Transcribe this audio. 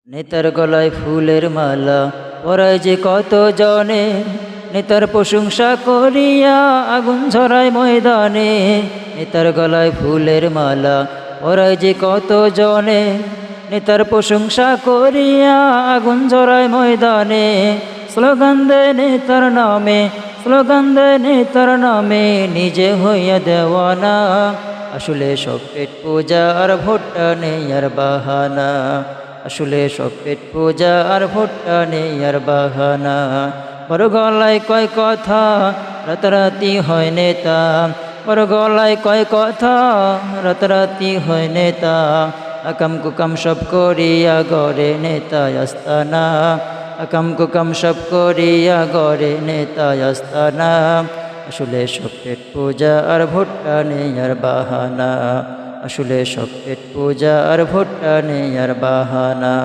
নেতার গলায় ফুলের মালা পরায় যে কত জনে, নেতার প্রশংসা করিয়া আগুন ঝরায় ময়দানে। নেতার গলায় ফুলের মালা পরায় যে কত জনে, নেতার প্রশংসা করিয়া আগুন ঝরায় ময়দানে। স্লোগান দেয় নেতার নামে, স্লোগান দেয় নেতার নামে, নিজে হইয়া দেওয়ানা। আসলে সব পেট পূজা আর ভোটটা নেই আর বাহানা। আসলে সব পেট পূজা আর ভোটটা নেই আর বাহানা। বড় গলায় কয় কথা, রাতারাতি হয় নেতা। বড় গলায় কয় কথা, রাতারাতি হয় নেতা। আকাম কুকাম সব করিয়া গড়ে নেতা আস্তানা। আকাম কুকাম সব করিয়া গড়ে নেতা আস্তানা। আসলে সব পেট পূজা আর ভোটটা নেই আর বাহানা। আসলে সব পেট পূজা আর ভোটটা নেই আর বাহানা।